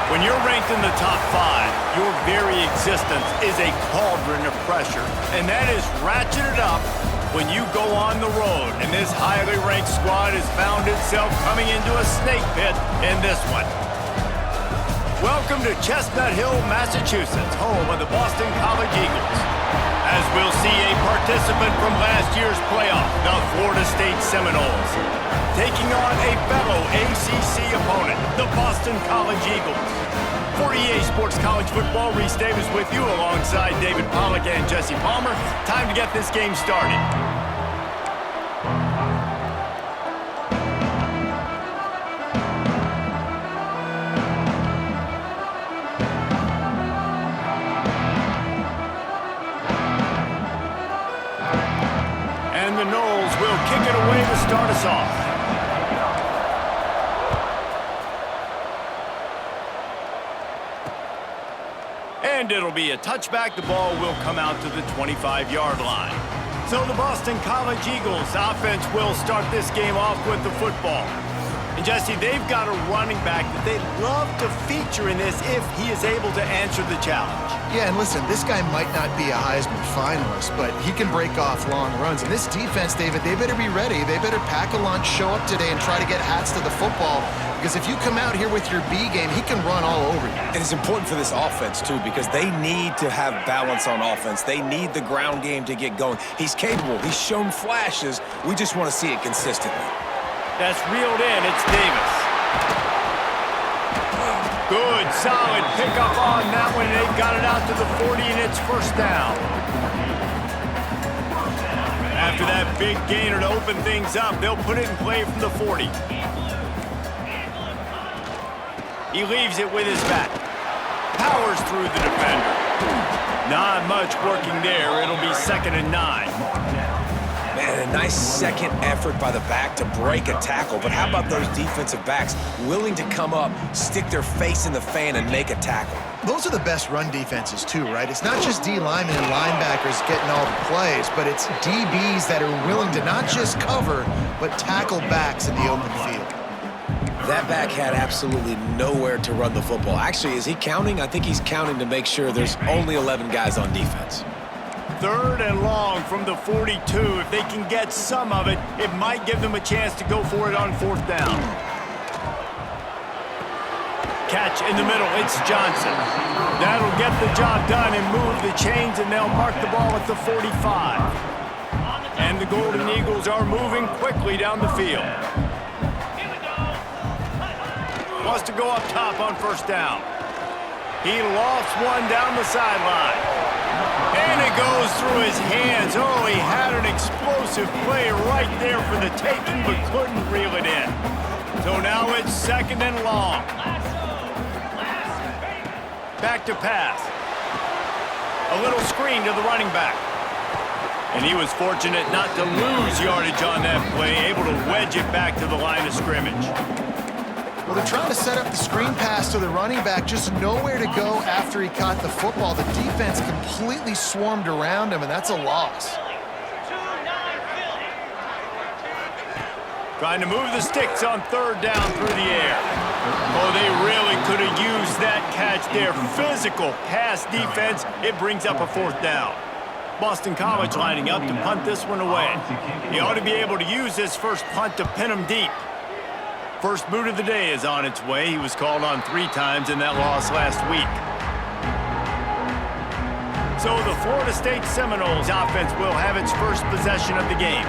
When you're ranked in the top 5, your very existence is a cauldron of pressure. And that is ratcheted up when you go on the road. And this highly ranked squad has found itself coming into a snake pit in this one. Welcome to Chestnut Hill, Massachusetts, home of the Boston College Eagles. As we'll see a participant from last year's playoff, the Florida State Seminoles, taking on a fellow ACC opponent, the Boston College Eagles. For EA Sports College Football, Reese Davis with you alongside David Pollack and Jesse Palmer. Time to get this game started. And the Noles will kick it away to start us off. And it'll be a touchback. The ball will come out to the 25-yard line. So the Boston College Eagles offense will start this game off with the football. And Jesse, they've got a running back that they'd love to feature in this if he is able to answer the challenge. Yeah, and listen, this guy might not be a Heisman finalist, but he can break off long runs. And this defense, David, they better be ready. They better pack a lunch, show up today, and try to get hats to the football. Because if you come out here with your B game, he can run all over you. And it's important for this offense, too, because they need to have balance on offense. They need the ground game to get going. He's capable. He's shown flashes. We just want to see it consistently. That's reeled in. It's Davis. Good, solid pickup on that one. They've got it out to the 40, and it's first down. After that big gainer to open things up, they'll put it in play from the 40. He leaves it with his back. Powers through the defender. Not much working there. It'll be 2nd and 9. Man, a nice second effort by the back to break a tackle. But how about those defensive backs willing to come up, stick their face in the fan, and make a tackle? Those are the best run defenses, too, right? It's not just D linemen and linebackers getting all the plays, but it's DBs that are willing to not just cover, but tackle backs in the open field. That back had absolutely nowhere to run the football. Actually, is he counting? I think he's counting to make sure there's only 11 guys on defense. 3rd and long from the 42. If they can get some of it, it might give them a chance to go for it on 4th down. Catch in the middle. It's Johnson. That'll get the job done and move the chains, and they'll mark the ball at the 45. And the Golden Eagles are moving quickly down the field. Wants to go up top on 1st down. He lofts one down the sideline. And it goes through his hands. Oh, he had an explosive play right there for the taking, but couldn't reel it in. So now it's 2nd and long. Back to pass. A little screen to the running back. And he was fortunate not to lose yardage on that play, able to wedge it back to the line of scrimmage. Well, they're trying to set up the screen pass to the running back, just nowhere to go after he caught the football. The defense completely swarmed around him, and that's a loss. Trying to move the sticks on 3rd down through the air. Oh, they really could have used that catch there. Physical pass defense. It brings up a 4th down. Boston College lining up to punt this one away. He ought to be able to use his first punt to pin him deep. First boot of the day is on its way. He was called on 3 times in that loss last week. So the Florida State Seminoles offense will have its first possession of the game.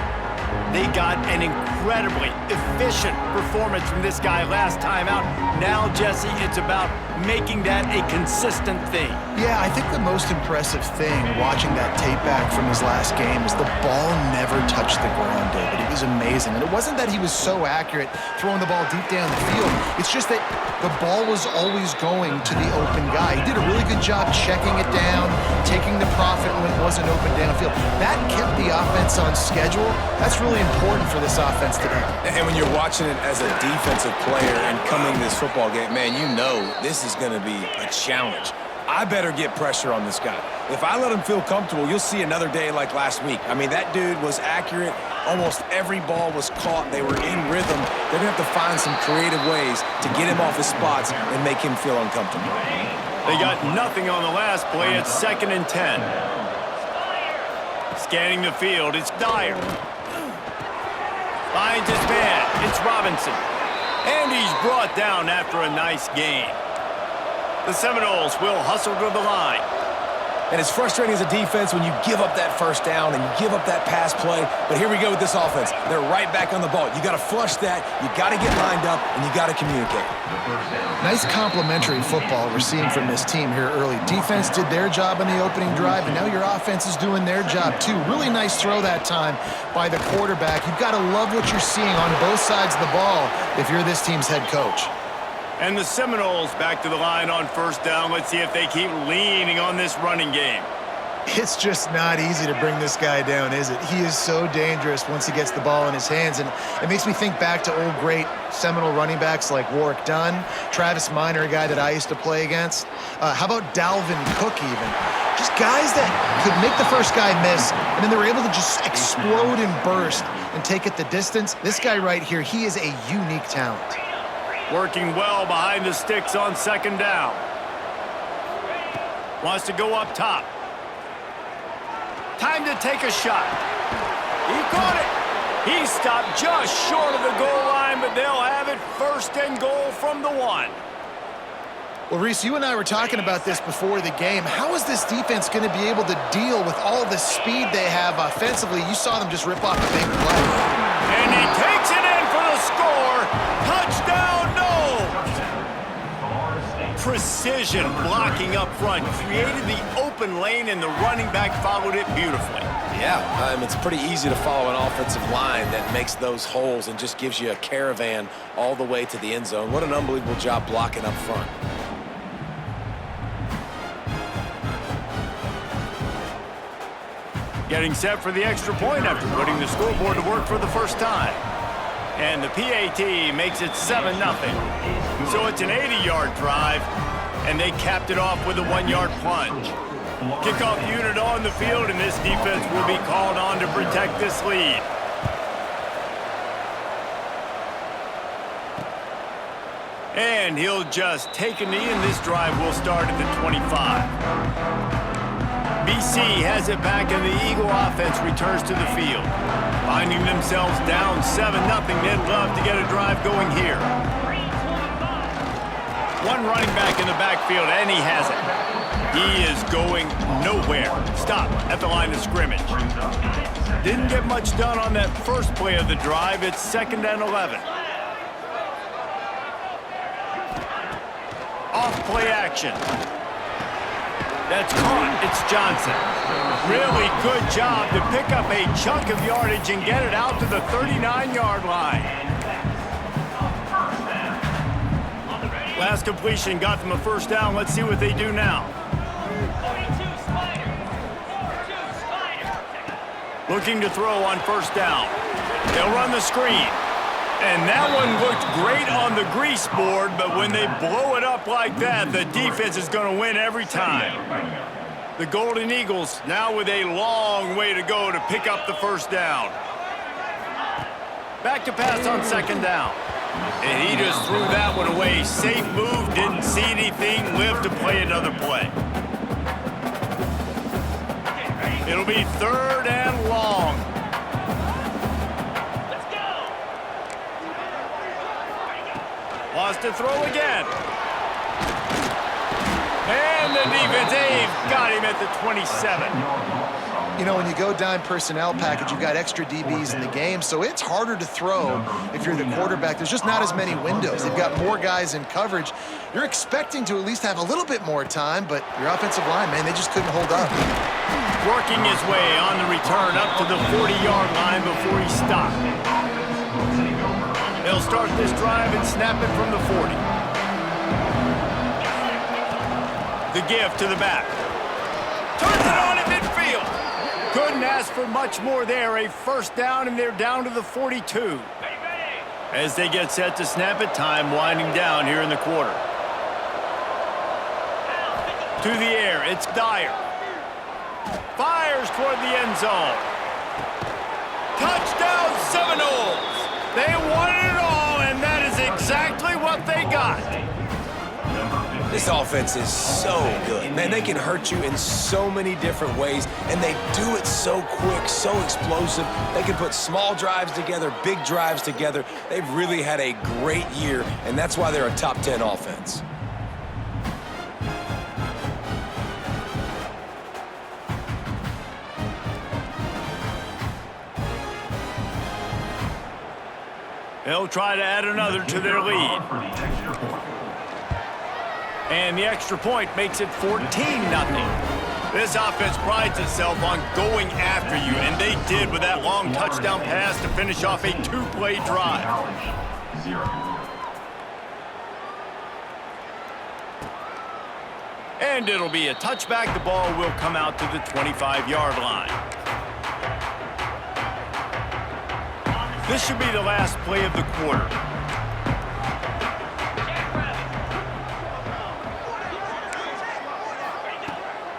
They got an incredibly efficient performance from this guy last time out. Now, Jesse, it's about making that a consistent thing. Yeah, I think the most impressive thing watching that tape back from his last game is the ball never touched the ground, David. It was amazing. And it wasn't that he was so accurate throwing the ball deep down the field. It's just that the ball was always going to the open guy. He did a really good job checking it down, taking the profit when it wasn't open downfield. That kept the offense on schedule. That's really important for this offense today. And when you're watching it as a defensive player and coming to this football game, man, you know this is going to be a challenge. I better get pressure on this guy. If I let him feel comfortable, you'll see another day like last week. I mean, that dude was accurate Almost every ball was caught. They were in rhythm. They're going to have to find some creative ways to get him off his spots and make him feel uncomfortable. They got nothing on the last play. It's 2nd and 10. Scanning the field, it's Dyer. Finds his man, it's Robinson. And he's brought down after a nice gain. The Seminoles will hustle to the line. And it's frustrating as a defense when you give up that first down and you give up that pass play. But here we go with this offense. They're right back on the ball. You got to flush that, you got to get lined up, and you got to communicate. Nice complimentary football we're seeing from this team here early. Defense did their job on the opening drive, and now your offense is doing their job too. Really nice throw that time by the quarterback. You've got to love what you're seeing on both sides of the ball if you're this team's head coach. And the Seminoles back to the line on 1st down. Let's see if they keep leaning on this running game. It's just not easy to bring this guy down, is it? He is so dangerous once he gets the ball in his hands, and it makes me think back to old great Seminole running backs like Warwick Dunn, Travis Minor, a guy that I used to play against. How about Dalvin Cook even? Just guys that could make the first guy miss, and then they were able to just explode and burst and take it the distance. This guy right here, he is a unique talent. Working well behind the sticks on 2nd down. Wants to go up top. Time to take a shot. He caught it. He stopped just short of the goal line, but they'll have it 1st and goal from the 1. Well, Reese, you and I were talking about this before the game. How is this defense going to be able to deal with all the speed they have offensively? You saw them just rip off a big play. And he takes it in for the score. Touchdown, precision blocking up front, created the open lane, and the running back followed it beautifully. Yeah, it's pretty easy to follow an offensive line that makes those holes and just gives you a caravan all the way to the end zone. What an unbelievable job blocking up front. Getting set for the extra point after putting the scoreboard to work for the first time. And the PAT makes it 7-0. So it's an 80-yard drive, and they capped it off with a 1-yard plunge. Kickoff unit on the field, and this defense will be called on to protect this lead. And he'll just take a knee, and this drive will start at the 25. BC has it back, and the Eagle offense returns to the field. Finding themselves down 7-0, they'd love to get a drive going here. One running back in the backfield, and he has it. He is going nowhere. Stop at the line of scrimmage. Didn't get much done on that first play of the drive. It's 2nd and 11. Off play action. That's caught. It's Johnson. Really good job to pick up a chunk of yardage and get it out to the 39-yard line. Last completion got them a 1st down. Let's see what they do now. Looking to throw on 1st down. They'll run the screen. And that one looked great on the grease board, but when they blow it up like that, the defense is going to win every time. The Golden Eagles now with a long way to go to pick up the 1st down. Back to pass on 2nd down. And he just threw that one away. Safe move, didn't see anything, lived to play another play. It'll be 3rd and long. Wants to throw again. And the defense, they've got him at the 27. You know, when you go dime personnel package, you've got extra DBs in the game, so it's harder to throw if you're the quarterback. There's just not as many windows. They've got more guys in coverage. You're expecting to at least have a little bit more time, but your offensive line, man, they just couldn't hold up. Working his way on the return up to the 40-yard line before he stopped. They'll start this drive and snap it from the 40. The give to the back. Turns it on at midfield. Couldn't ask for much more there. A 1st down, and they're down to the 42. As they get set to snap it, time winding down here in the quarter. To the air, it's Dyer. Fires toward the end zone. Touchdown Seminoles! They won it all, and that is exactly what they got. This offense is so good. Man, they can hurt you in so many different ways, and they do it so quick, so explosive. They can put small drives together, big drives together. They've really had a great year, and that's why they're a top 10 offense. They'll try to add another to their lead. And the extra point makes it 14-0. This offense prides itself on going after you, and they did with that long touchdown pass to finish off a two-play drive. And it'll be a touchback. The ball will come out to the 25-yard line. This should be the last play of the quarter.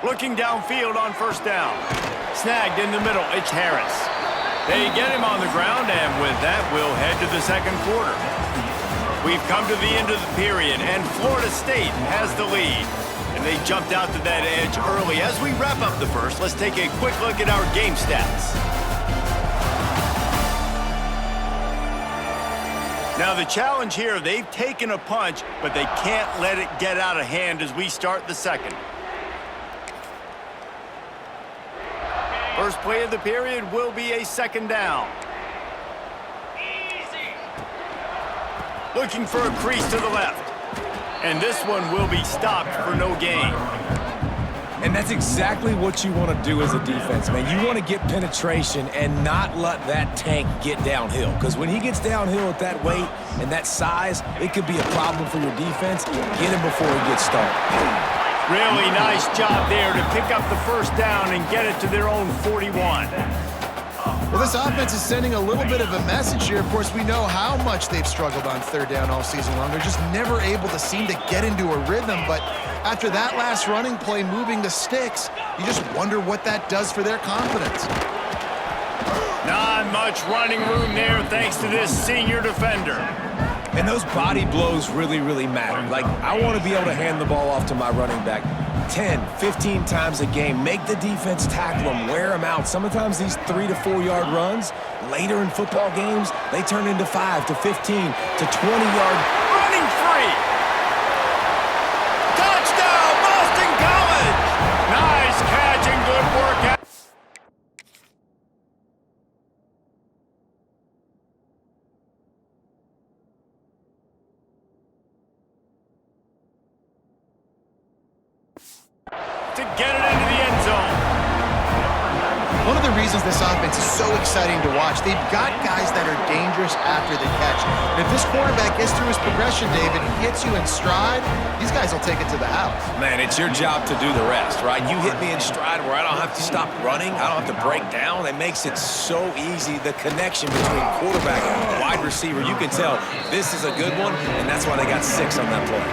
Looking downfield on first down. Snagged in the middle, it's Harris. They get him on the ground, and with that, we'll head to the second quarter. We've come to the end of the period, and Florida State has the lead. And they jumped out to that edge early. As we wrap up the first, let's take a quick look at our game stats. Now the challenge here, they've taken a punch, but they can't let it get out of hand as we start the second. First play of the period will be a second down. Looking for a crease to the left. And this one will be stopped for no gain. And that's exactly what you want to do as a defense, man. You want to get penetration and not let that tank get downhill. Because when he gets downhill at that weight and that size, it could be a problem for your defense. Get him before he gets started. Really nice job there to pick up the first down and get it to their own 41. Well, this offense is sending a little bit of a message here. Of course, we know how much they've struggled on third down all season long. They're just never able to seem to get into a rhythm. But after that last running play moving the sticks, you just wonder what that does for their confidence. Not much running room there thanks to this senior defender. And those body blows really, really matter. Like, I want to be able to hand the ball off to my running back 10, 15 times a game. Make the defense tackle them, wear them out. Sometimes these 3 to 4 yard runs, later in football games, they turn into 5 to 15 to 20-yard. Running free. Touchdown, Boston College. Nice catch and good work. To get it into the end zone. One of the reasons this offense is so exciting to watch, they've got guys that are dangerous after the catch. And if this quarterback gets through his progression, David, he hits you in stride, these guys will take it to the house. Man, it's your job to do the rest, right? You hit me in stride where I don't have to stop running. I don't have to break down. It makes it so easy. The connection between quarterback and wide receiver, you can tell this is a good one, and that's why they got 6 on that play.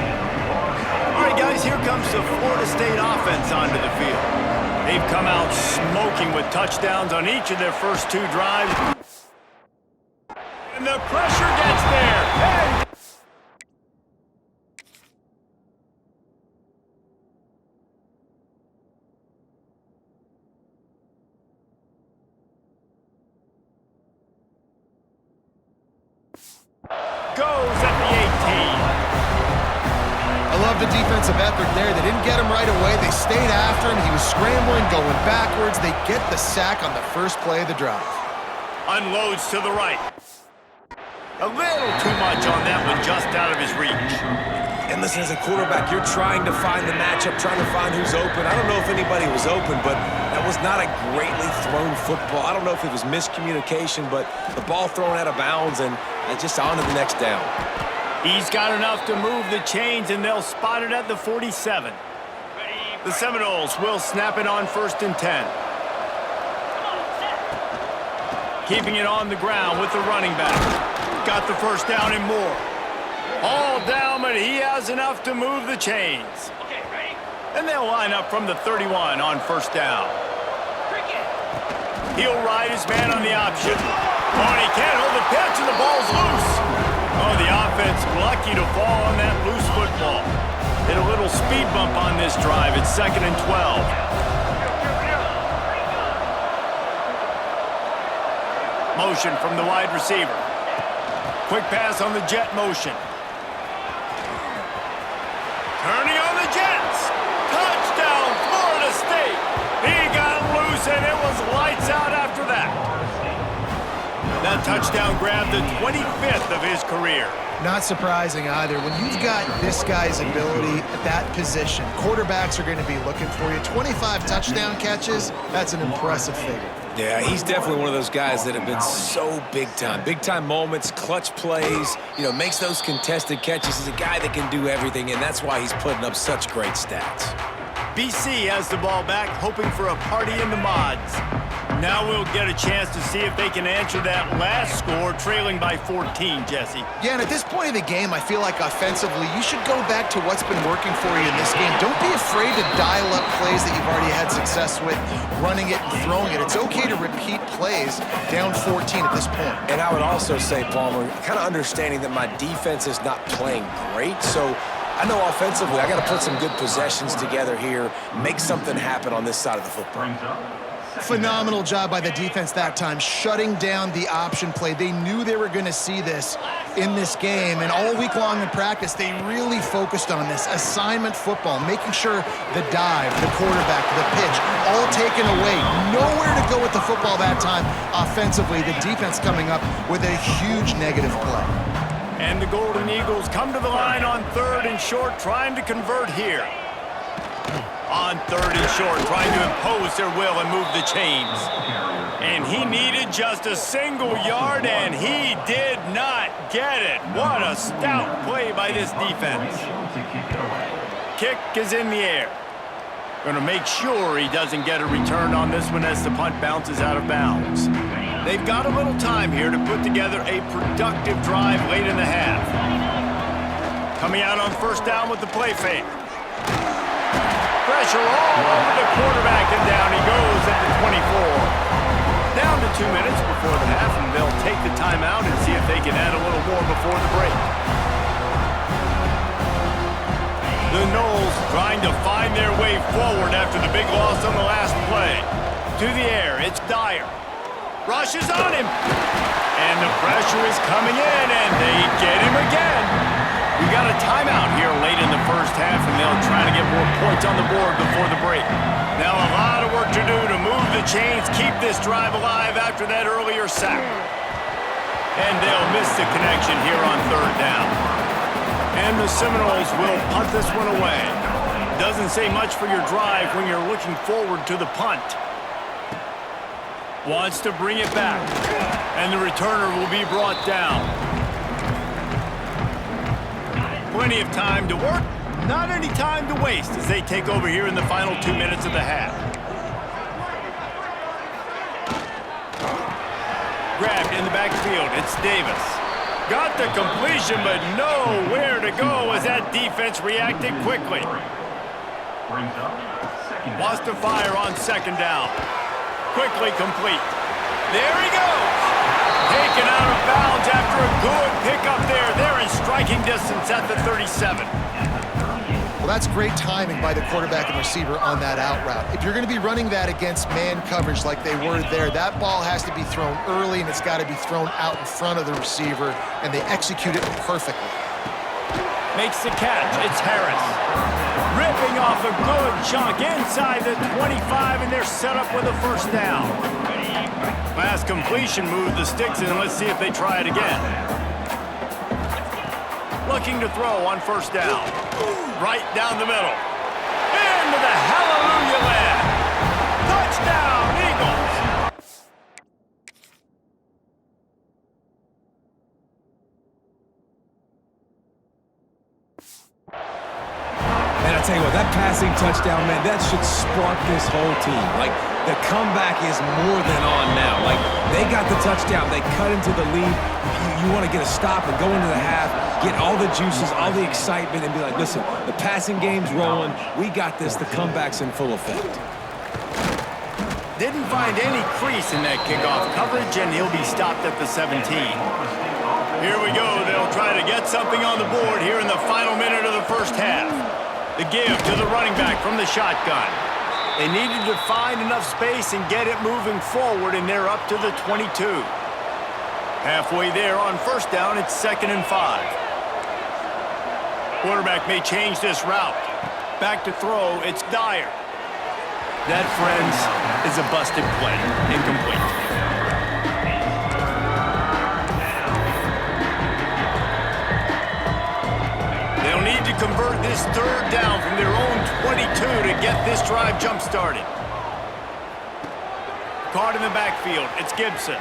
All right, guys, here comes the Florida State offense onto the field. They've come out smoking with touchdowns on each of their first 2 drives. And the pressure gets there. And goes at the 18. I love the defensive effort there. They didn't get him right away. They stayed after him. He was scrambling, going backwards. They get the sack on the first play of the drive. Unloads to the right. A little too much on that one, just out of his reach. And listen, as a quarterback, you're trying to find the matchup, trying to find who's open. I don't know if anybody was open, but that was not a greatly thrown football. I don't know if it was miscommunication, but the ball thrown out of bounds and just on to the next down. He's got enough to move the chains, and they'll spot it at the 47. The Seminoles will snap it on 1st and 10. Keeping it on the ground with the running back. Got the first down and more. All down, but he has enough to move the chains. And they'll line up from the 31 on 1st down. He'll ride his man on the option. Oh, and he can't hold the pitch, and the ball's loose. Oh, the offense lucky to fall on that loose football. Hit a little speed bump on this drive. It's 2nd and 12. Motion from the wide receiver. Quick pass on the jet motion. Turning on the Jets. Touchdown, Florida State. He got loose, and it was lights out after that. That touchdown grabbed the 25th of his career. Not surprising either. When you've got this guy's ability at that position, quarterbacks are going to be looking for you. 25 touchdown catches, that's an impressive figure. Yeah, he's definitely one of those guys that have been so big time. Big time moments, clutch plays, makes those contested catches. He's a guy that can do everything, and that's why he's putting up such great stats. BC has the ball back, hoping for a party in the mods. Now we'll get a chance to see if they can answer that last score, trailing by 14, Jesse. Yeah, and at this point of the game, I feel like offensively, you should go back to what's been working for you in this game. Don't be afraid to dial up plays that you've already had success with, running it and throwing it. It's okay to repeat plays down 14 at this point. And I would also say, Palmer, kind of understanding that my defense is not playing great, so I know offensively I got to put some good possessions together here, make something happen on this side of the football. Phenomenal job by the defense that time, shutting down the option play. They knew they were going to see this in this game, and all week long in practice, they really focused on this assignment football, making sure the dive, the quarterback, the pitch, all taken away. Nowhere to go with the football that time offensively. The defense coming up with a huge negative play. And the Golden Eagles come to the line on 3rd and short, trying to convert here. On 3rd and short, trying to impose their will and move the chains. And he needed just a single yard, and he did not get it. What a stout play by this defense. Kick is in the air. Going to make sure he doesn't get a return on this one as the punt bounces out of bounds. They've got a little time here to put together a productive drive late in the half. Coming out on 1st down with the play fake. Pressure all over the quarterback, and down he goes at the 24. Down to 2 minutes before the half, and they'll take the timeout and see if they can add a little more before the break. The Noles trying to find their way forward after the big loss on the last play. To the air, it's Dyer. Rushes on him. And the pressure is coming in, and they get him again. We got a timeout here late in the first half, and they'll try to get more points on the board before the break. Now a lot of work to do to move the chains, keep this drive alive after that earlier sack. And they'll miss the connection here on 3rd down. And the Seminoles will punt this one away. Doesn't say much for your drive when you're looking forward to the punt. Wants to bring it back. And the returner will be brought down. Plenty of time to work, not any time to waste as they take over here in the final 2 minutes of the half. Grabbed in the backfield, it's Davis. Got the completion, but nowhere to go as that defense reacted quickly. Wants to fire on 2nd down. Quickly complete. There he goes. Taken out of bounds after a good pickup there. They're in striking distance at the 37. Well, that's great timing by the quarterback and receiver on that out route. If you're going to be running that against man coverage like they were there, that ball has to be thrown early, and it's got to be thrown out in front of the receiver, and they execute it perfectly. Makes the catch. It's Harris. Ripping off a good chunk inside the 25, and they're set up with a 1st down. Last completion moved the sticks in. Let's see if they try it again. Looking to throw on 1st down. Right down the middle. Into the hallelujah land. Touchdown, Eagles. And I tell you what, that passing touchdown, man, that should spark this whole team. Like, the comeback is more than on now. Like, they got the touchdown. They cut into the lead. You want to get a stop and go into the half, get all the juices, all the excitement, and be like, listen, the passing game's rolling. We got this. The comeback's in full effect. Didn't find any crease in that kickoff coverage, and he'll be stopped at the 17. Here we go. They'll try to get something on the board here in the final minute of the first half. The give to the running back from the shotgun. They needed to find enough space and get it moving forward, and they're up to the 22. Halfway there on first down, it's 2nd and 5. Quarterback may change this route. Back to throw, it's Dyer. That, friends, is a busted play. Incomplete. They'll need to convert this 3rd down from their own 22 to get this drive jump-started. Caught in the backfield, it's Gibson.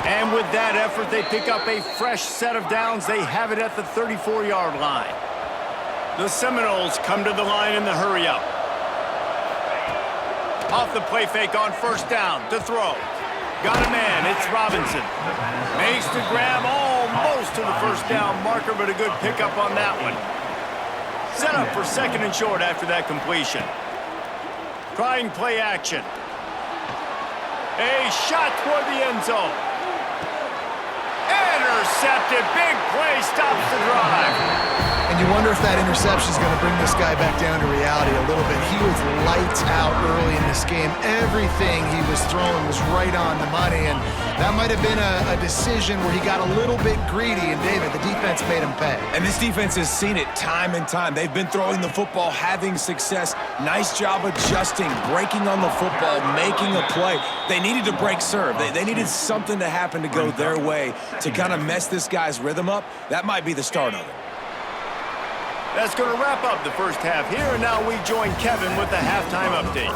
And with that effort, they pick up a fresh set of downs. They have it at the 34-yard line. The Seminoles come to the line in the hurry-up. Off the play fake on first down to throw. Got a man, it's Robinson. Makes the grab almost to the first down marker, but a good pickup on that one. Set up for 2nd and short after that completion. Trying play action. A shot toward the end zone. Intercepted, big play, stops the drive. And you wonder if that interception is going to bring this guy back down to reality a little bit. He was lights out early in this game. Everything he was throwing was right on the money, and that might have been a decision where he got a little bit greedy, and David, the defense made him pay. And this defense has seen it time and time. They've been throwing the football, having success. Nice job adjusting, breaking on the football, making a play. They needed to break serve. They needed something to happen to go their way to kind of mess this guy's rhythm up. That might be the start of it. That's going to wrap up the first half here, and now we join Kevin with the halftime update.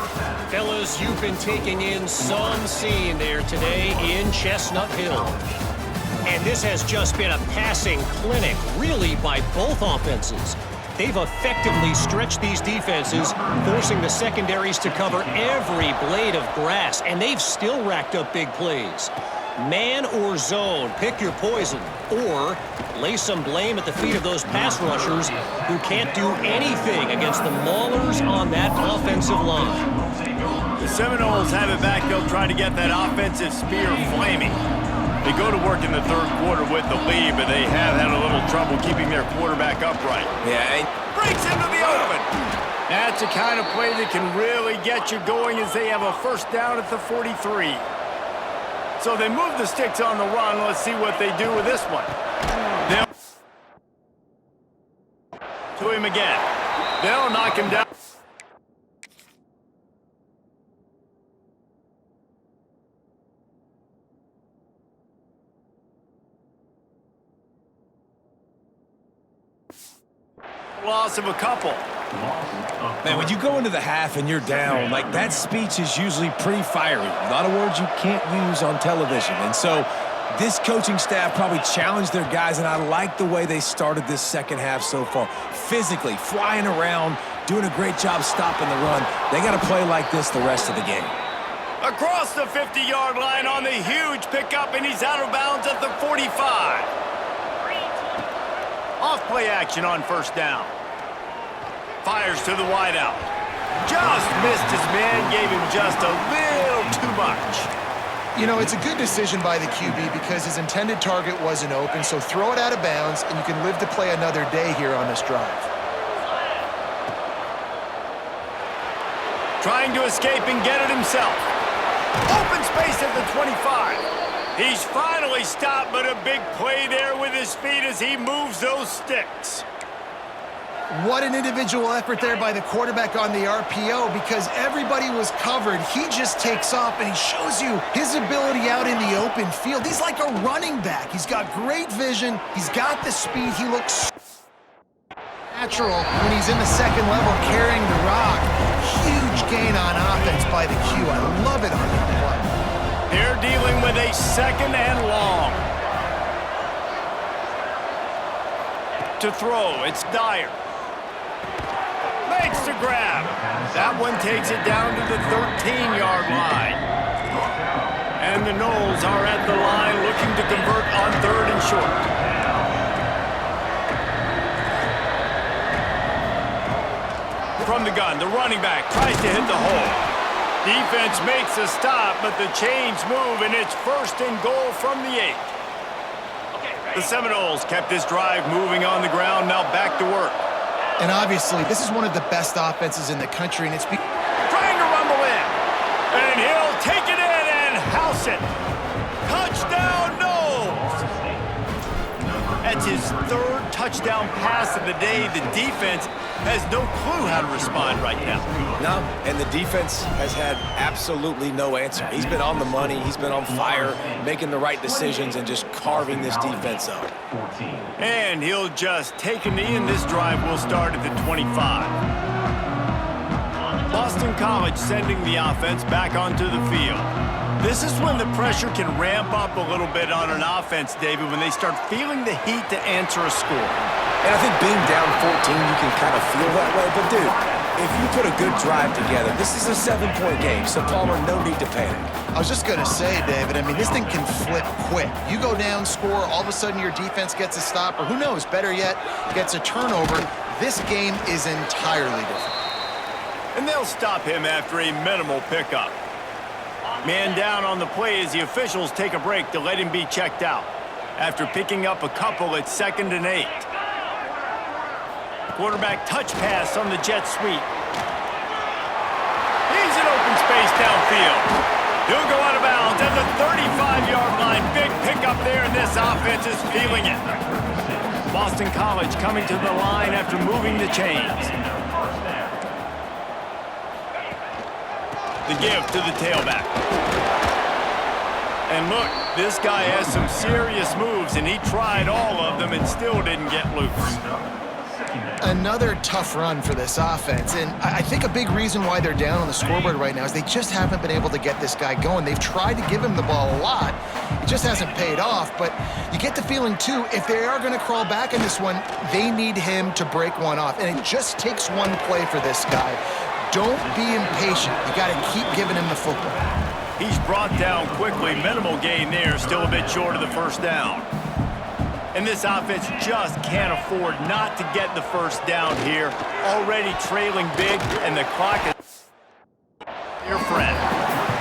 Fellas, you've been taking in some scene there today in Chestnut Hill. And this has just been a passing clinic, really, by both offenses. They've effectively stretched these defenses, forcing the secondaries to cover every blade of grass, and they've still racked up big plays. Man or zone, pick your poison, or lay some blame at the feet of those pass rushers who can't do anything against the maulers on that offensive line. The Seminoles have it back. They'll try to get that offensive spear flaming. They go to work in the 3rd quarter with the lead, but they have had a little trouble keeping their quarterback upright. Yeah, breaks into the open. That's the kind of play that can really get you going as they have a first down at the 43. So they move the sticks on the run. Let's see what they do with this one. To him again. They'll knock him down. Loss of a couple. Man, when you go into the half and you're down, like, that speech is usually pretty fiery. A lot of words you can't use on television. And so this coaching staff probably challenged their guys, and I like the way they started this second half so far. Physically, flying around, doing a great job stopping the run. They got to play like this the rest of the game. Across the 50-yard line on the huge pickup, and he's out of bounds at the 45. Off play action on first down. Fires to the wideout. Just missed his man, gave him just a little too much. You know, it's a good decision by the QB because his intended target wasn't open, so throw it out of bounds, and you can live to play another day here on this drive. Trying to escape and get it himself. Open space at the 25. He's finally stopped, but a big play there with his feet as he moves those sticks. What an individual effort there by the quarterback on the RPO because everybody was covered. He just takes off, and he shows you his ability out in the open field. He's like a running back. He's got great vision. He's got the speed. He looks natural when he's in the second level carrying the rock. Huge gain on offense by the Q. I love it on that play. They're dealing with a 2nd and long. To throw, it's Dyer. Makes the grab. That one takes it down to the 13-yard line. And the Noles are at the line looking to convert on 3rd and short. From the gun, the running back tries to hit the hole. Defense makes a stop, but the chains move, and it's 1st and goal from the 8. The Seminoles kept this drive moving on the ground, now back to work. And obviously, this is one of the best offenses in the country, and it's Trying to rumble in, and he'll take it in and house it. Touchdown, Noles! That's his 3rd touchdown pass of the day. The defense has no clue how to respond right now. No, and the defense has had absolutely no answer. He's been on the money, he's been on fire, making the right decisions and just carving this defense up. And he'll just take a knee, and this drive will start at the 25. Boston College sending the offense back onto the field. This is when the pressure can ramp up a little bit on an offense, David, when they start feeling the heat to answer a score. And I think being down 14, you can kind of feel that way. But, dude, if you put a good drive together, this is a 7-point game, so Palmer, no need to panic. I was just going to say, David, I mean, this thing can flip quick. You go down, score, all of a sudden your defense gets a stop, or who knows, better yet, gets a turnover. This game is entirely different. And they'll stop him after a minimal pickup. Man down on the play as the officials take a break to let him be checked out. After picking up a couple, it's 2nd and 8. Quarterback touch pass on the jet sweep. He's in open space downfield. He'll go out of bounds at the 35-yard line. Big pickup there, and this offense is feeling it. Boston College coming to the line after moving the chains. The give to the tailback. And look, this guy has some serious moves, and he tried all of them and still didn't get loose. Another tough run for this offense, and I think a big reason why they're down on the scoreboard right now is they just haven't been able to get this guy going. They've tried to give him the ball a lot. It just hasn't paid off, but you get the feeling, too, if they are going to crawl back in this one, they need him to break one off, and it just takes one play for this guy. Don't be impatient. You got to keep giving him the football. He's brought down quickly. Minimal gain there, still a bit short of the 1st down. And this offense just can't afford not to get the 1st down here. Already trailing big, and the clock is your friend.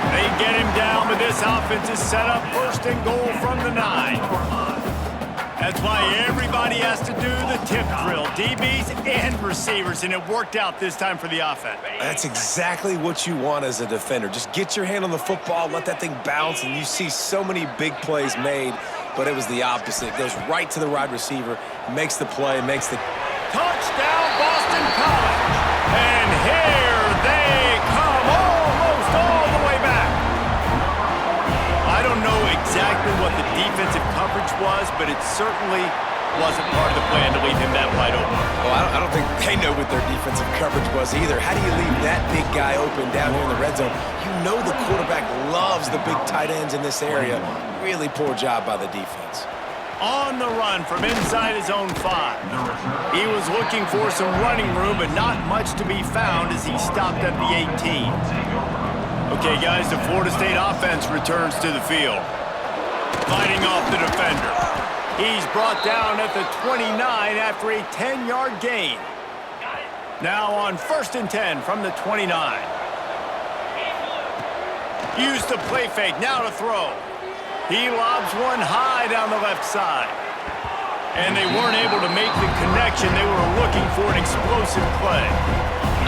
They get him down, but this offense is set up 1st and goal from the 9. That's why everybody has to do the tip drill, DBs and receivers, and it worked out this time for the offense. That's exactly what you want as a defender. Just get your hand on the football, let that thing bounce, and you see so many big plays made, but it was the opposite. It goes right to the wide receiver, makes the play, makes the... Touchdown, Boston College! And here they come, almost all the way back. I don't know exactly what the defensive coverage was, but it certainly wasn't part of the plan to leave him that wide open. Well, I don't think they know what their defensive coverage was either. How do you leave that big guy open down here in the red zone? You know the quarterback loves the big tight ends in this area. Really poor job by the defense. On the run from inside his own 5. He was looking for some running room, but not much to be found as he stopped at the 18. Okay, guys, the Florida State offense returns to the field. Fighting off the defender. He's brought down at the 29 after a 10-yard gain. Now on 1st and 10 from the 29. Used the play fake, now to throw. He lobs one high down the left side. And they weren't able to make the connection. They were looking for an explosive play.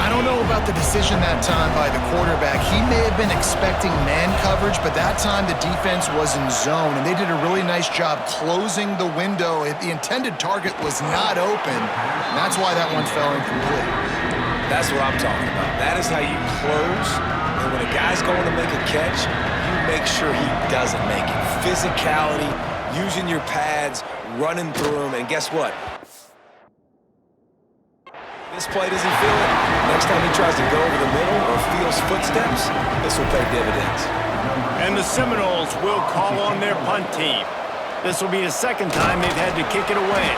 I don't know about the decision that time by the quarterback. He may have been expecting man coverage, but that time the defense was in zone, and they did a really nice job closing the window. The intended target was not open. And that's why that one fell incomplete. That's what I'm talking about. That is how you close, and when a guy's going to make a catch, you make sure he doesn't make it. Physicality, using your pads, running through them, and guess what? This play, does he feel it? Next time he tries to go over the middle or feels footsteps, this will pay dividends. And the Seminoles will call on their punt team. This will be the 2nd time they've had to kick it away.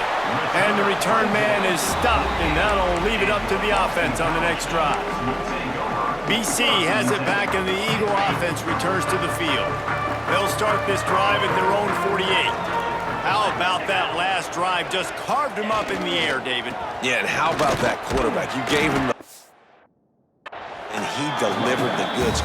And the return man is stopped, and that'll leave it up to the offense on the next drive. BC has it back, and the Eagle offense returns to the field. They'll start this drive at their own 48. How about that last drive? Just carved him up in the air, David. Yeah, and how about that quarterback? You gave him the... and he delivered the goods.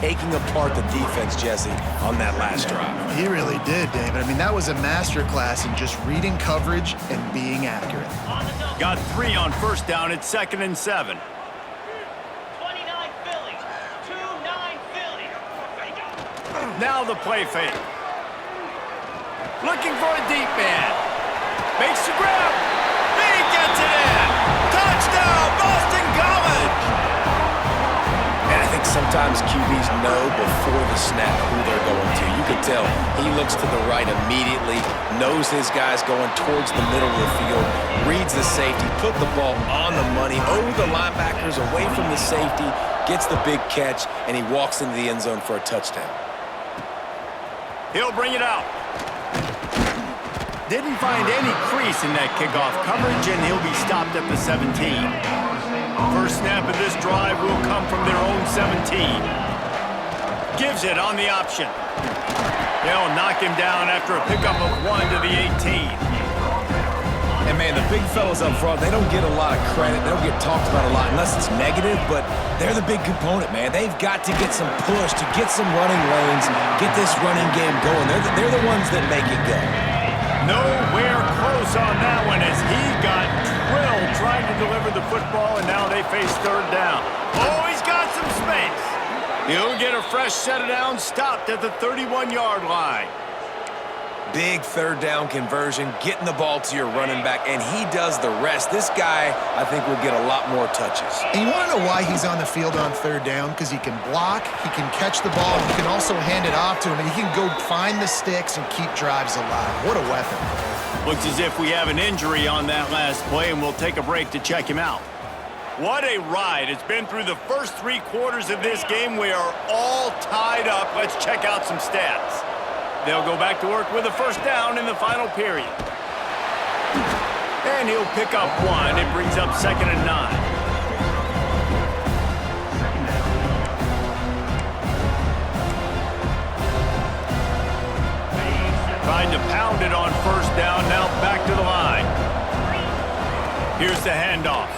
taking apart the defense, Jesse, on that last drive. He really did, David. I mean, that was a masterclass in just reading coverage and being accurate. Got 3 on first down at 2nd and 7. 29 Philly. 2-9 Philly. Now the play fake. Looking for a deep man. Makes the grab. He gets it in. Touchdown, Boston College. And I think sometimes QBs know before the snap who they're going to. You can tell he looks to the right immediately, knows his guy's going towards the middle of the field, reads the safety, put the ball on the money, over the linebackers, away from the safety, gets the big catch, and he walks into the end zone for a touchdown. He'll bring it out. Didn't find any crease in that kickoff coverage, and he'll be stopped at the 17. First snap of this drive will come from their own 17. Gives it on the option. They'll knock him down after a pickup of 1 to the 18. And, man, the big fellas up front, they don't get a lot of credit. They don't get talked about a lot unless it's negative, but they're the big component, man. They've got to get some push, to get some running lanes, get this running game going. They're the ones that make it go. Nowhere close on that one as he got drilled trying to deliver the football, and now they face 3rd down. Oh, he's got some space. He'll get a fresh set of downs stopped at the 31-yard line. Big 3rd down conversion, getting the ball to your running back, and he does the rest. This guy, I think, will get a lot more touches. And you want to know why he's on the field on 3rd down? Because he can block, he can catch the ball, and he can also hand it off to him, and he can go find the sticks and keep drives alive. What a weapon. Looks as if we have an injury on that last play, and we'll take a break to check him out. What a ride. It's been through the first 3 quarters of this game. We are all tied up. Let's check out some stats. They'll go back to work with a first down in the final period. And he'll pick up 1. It brings up 2nd and 9. Trying to pound it on first down, now back to the line. Here's the handoff.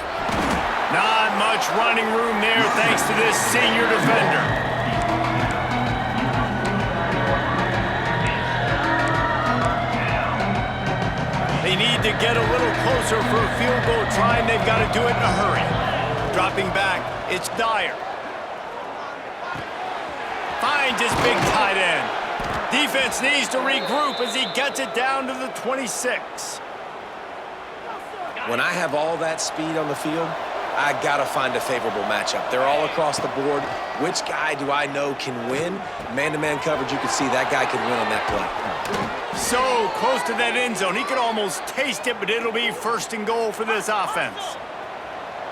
Not much running room there thanks to this senior defender. They need to get a little closer for a field goal try, and they've got to do it in a hurry. Dropping back, it's Dyer. Finds his big tight end. Defense needs to regroup as he gets it down to the 26. When I have all that speed on the field, I got to find a favorable matchup. They're all across the board. Which guy do I know can win? Man-to-man coverage, you can see that guy can win on that play. So close to that end zone. He could almost taste it, but it'll be 1st and goal for this offense.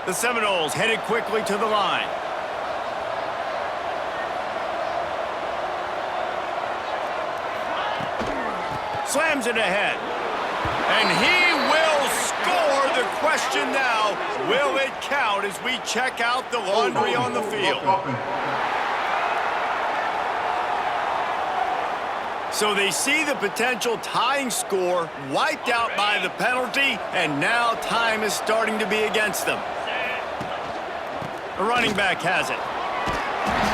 The Seminoles headed quickly to the line. Slams it ahead. And he will score. The question now, will it count as we check out the laundry on the field? So they see the potential tying score wiped out by the penalty, and now time is starting to be against them. The running back has it.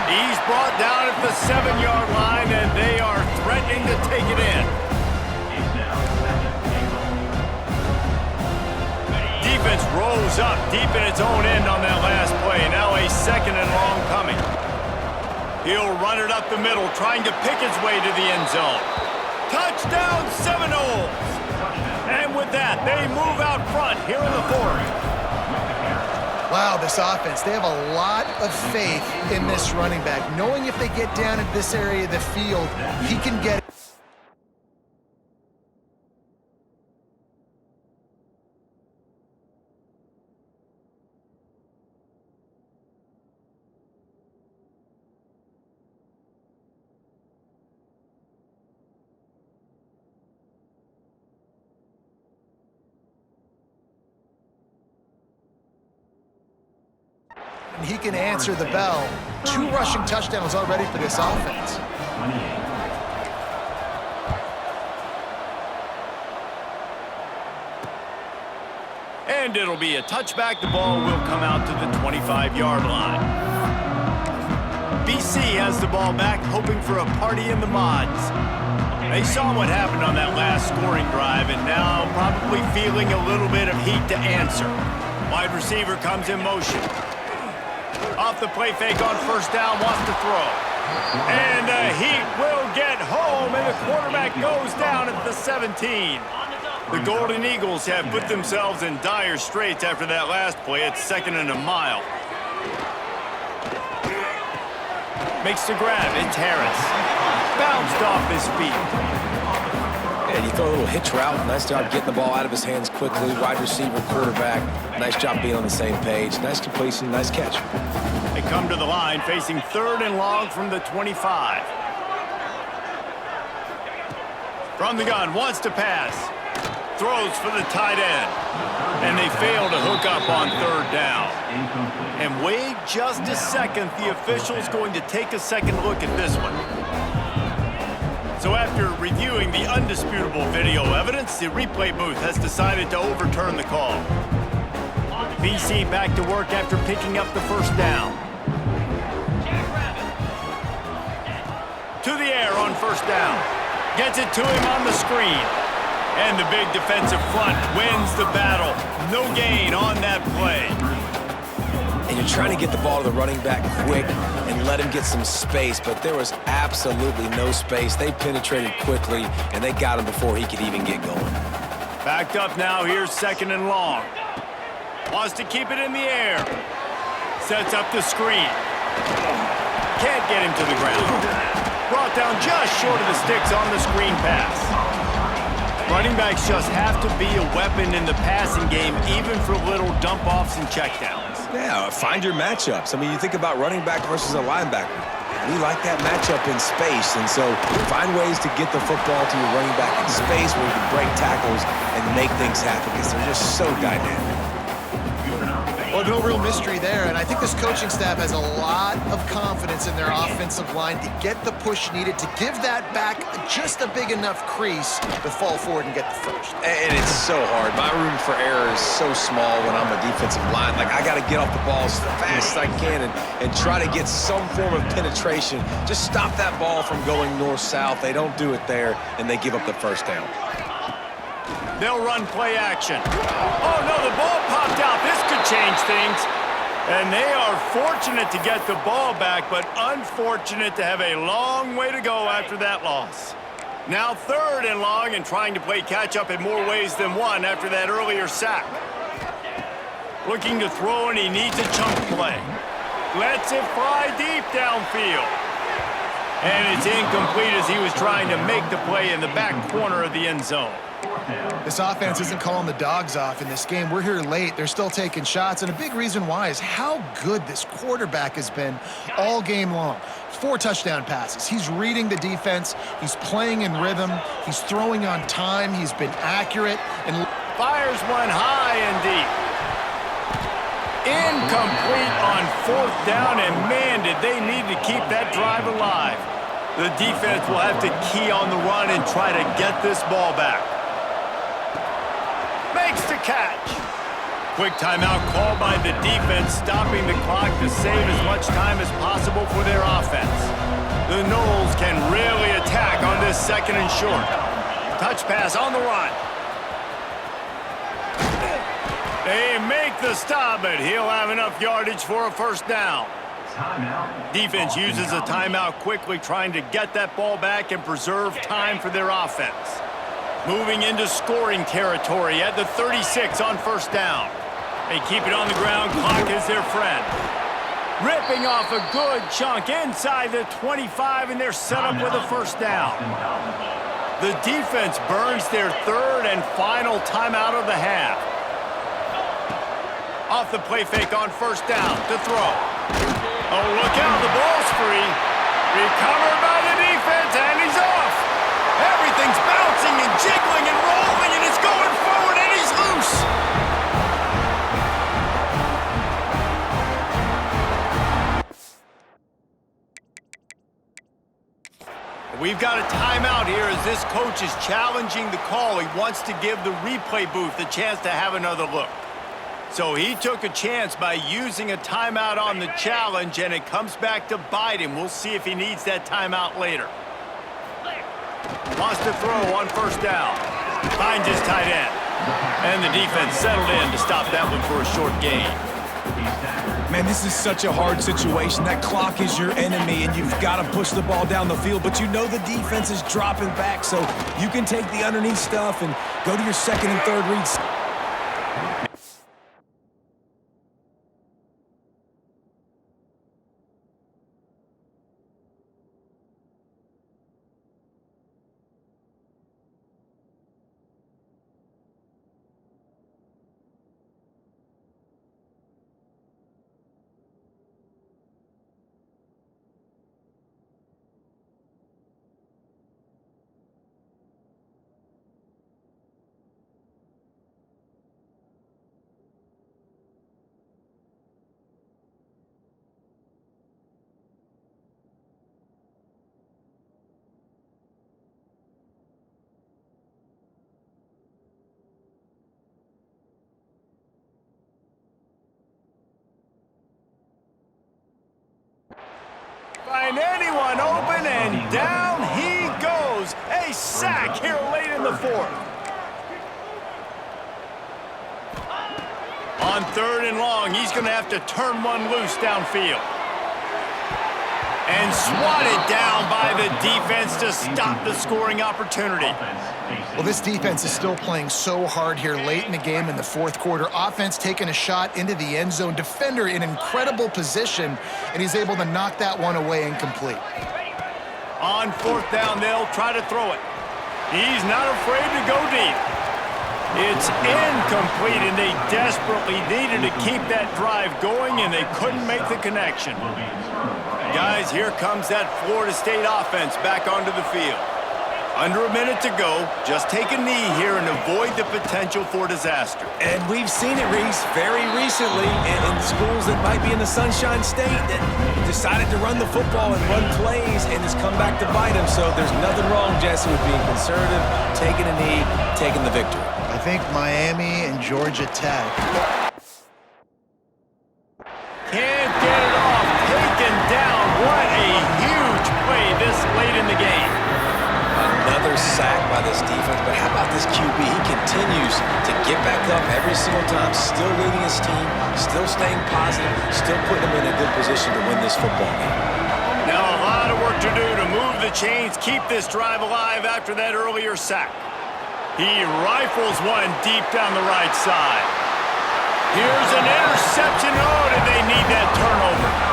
He's brought down at the 7-yard line, and they are threatening to take it in. Defense rolls up deep in its own end on that last play. Now a 2nd and long coming. He'll run it up the middle, trying to pick his way to the end zone. Touchdown, Seminoles! And with that, they move out front here in the 4th. Wow, this offense, they have a lot of faith in this running back, knowing if they get down in this area of the field, he can get it. He can answer the bell. 2 rushing touchdowns already for this offense. And it'll be a touchback. The ball will come out to the 25-yard line. BC has the ball back, hoping for a party in the mods. They saw what happened on that last scoring drive and now probably feeling a little bit of heat to answer. Wide receiver comes in motion. Off the play fake on first down, wants to throw. And the Heat will get home, and the quarterback goes down at the 17. The Golden Eagles have put themselves in dire straits after that last play. It's 2nd and a mile. Makes the grab. It's Harris. Bounced off his feet. And you throw a little hitch route. Nice job getting the ball out of his hands quickly. Wide receiver, quarterback. Nice job being on the same page. Nice completion, nice catch. They come to the line facing 3rd and long from the 25. From the gun, wants to pass. Throws for the tight end. And they fail to hook up on 3rd down. And wait just a second. The official's going to take a second look at this one. So after reviewing the undisputable video evidence, the replay booth has decided to overturn the call. BC back to work after picking up the 1st down. To the air on 1st down. Gets it to him on the screen. And the big defensive front wins the battle. No gain on that play. And you're trying to get the ball to the running back quick and let him get some space, but there was absolutely no space. They penetrated quickly, and they got him before he could even get going. Backed up now, here's 2nd and long. Wants to keep it in the air. Sets up the screen. Can't get him to the ground. Brought down just short of the sticks on the screen pass. Running backs just have to be a weapon in the passing game, even for little dump-offs and checkdowns. Yeah, find your matchups. I mean, you think about running back versus a linebacker. We like that matchup in space, and so find ways to get the football to your running back in space where you can break tackles and make things happen because they're just so dynamic. Well, no real mystery there, and I think this coaching staff has a lot of confidence in their offensive line to get the push needed to give that back just a big enough crease to fall forward and get the first. And it's so hard. My room for error is so small when I'm a defensive line. Like, I got to get off the ball as fast as I can and try to get some form of penetration. Just stop that ball from going north-south. They don't do it there, and they give up the 1st down. They'll run play action. Oh, no, the ball popped out. This could change things. And they are fortunate to get the ball back, but unfortunate to have a long way to go after that loss. Now 3rd and long and trying to play catch-up in more ways than one after that earlier sack. Looking to throw, and he needs a chunk play. Lets it fly deep downfield. And it's incomplete as he was trying to make the play in the back corner of the end zone. This offense isn't calling the dogs off in this game. We're here late. They're still taking shots, and a big reason why is how good this quarterback has been all game long. 4 touchdown passes. He's reading the defense. He's playing in rhythm. He's throwing on time. He's been accurate. And fires one high and deep. Incomplete on 4th down, and man, did they need to keep that drive alive. The defense will have to key on the run and try to get this ball back. Makes the catch. Quick timeout called by the defense, stopping the clock to save as much time as possible for their offense. The Noles can really attack on this 2nd and short. Touch pass on the run. They make the stop, but he'll have enough yardage for a 1st down. Defense uses a timeout quickly, trying to get that ball back and preserve time for their offense. Moving into scoring territory at the 36 on 1st down. They keep it on the ground. Clock is their friend. Ripping off a good chunk inside the 25, and they're set up with a 1st down. The defense burns their 3rd and final timeout of the half. Off the play fake on 1st down to throw. Oh, look out, the ball's free. Recovered by the defense, and he's off. Everything's bouncing and jiggling and rolling, and it's going forward, and he's loose. We've got a timeout here as this coach is challenging the call. He wants to give the replay booth a chance to have another look. So he took a chance by using a timeout on the challenge, and it comes back to bite him. We'll see if he needs that timeout later. Wants to throw on first down. Finds his tight end. And the defense settled in to stop that one for a short gain. Man, this is such a hard situation. That clock is your enemy, and you've got to push the ball down the field, but you know the defense is dropping back, so you can take the underneath stuff and go to your second and third reads. Find anyone open, and down he goes. A sack here late in the fourth. On third and long, he's going to have to turn one loose downfield. And swatted down by the defense to stop the scoring opportunity. Well, this defense is still playing so hard here late in the game in the fourth quarter. Offense taking a shot into the end zone. Defender in incredible position, and he's able to knock that one away incomplete. On fourth down, they'll try to throw it. He's not afraid to go deep. It's incomplete, and they desperately needed to keep that drive going, and they couldn't make the connection. Guys, here comes that Florida State offense back onto the field. Under a minute to go. Just take a knee here and avoid the potential for disaster. And we've seen it, Reese, very recently in schools that might be in the Sunshine State that decided to run the football and run plays, and it's come back to bite them. So there's nothing wrong, Jesse, with being conservative, taking a knee, taking the victory. I think Miami and Georgia Tech. Can't get it off. Taken down. What a huge play this late in the game. Another sack by this defense, but how about this QB? He continues to get back up every single time, still leading his team, still staying positive, still putting him in a good position to win this football game. Now a lot of work to do to move the chains, keep this drive alive after that earlier sack. He rifles one deep down the right side. Here's an interception. Oh, did they need that turnover?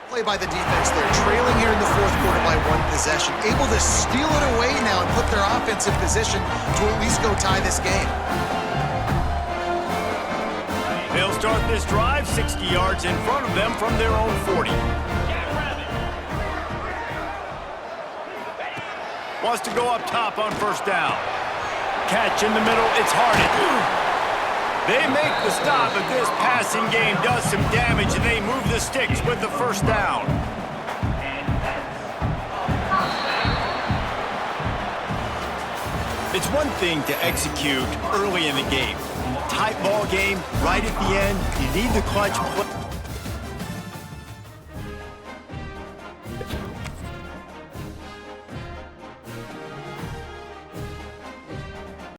Play by the defense there, trailing here in the fourth quarter by one possession, able to steal it away now and put their offense in position to at least go tie this game. They'll start this drive 60 yards in front of them from their own 40. Wants to go up top on first down. Catch in the middle, it's Harden. They make the stop, but this passing game does some damage, and they move the sticks with the first down. It's one thing to execute early in the game. Tight ball game, right at the end, you need the clutch play.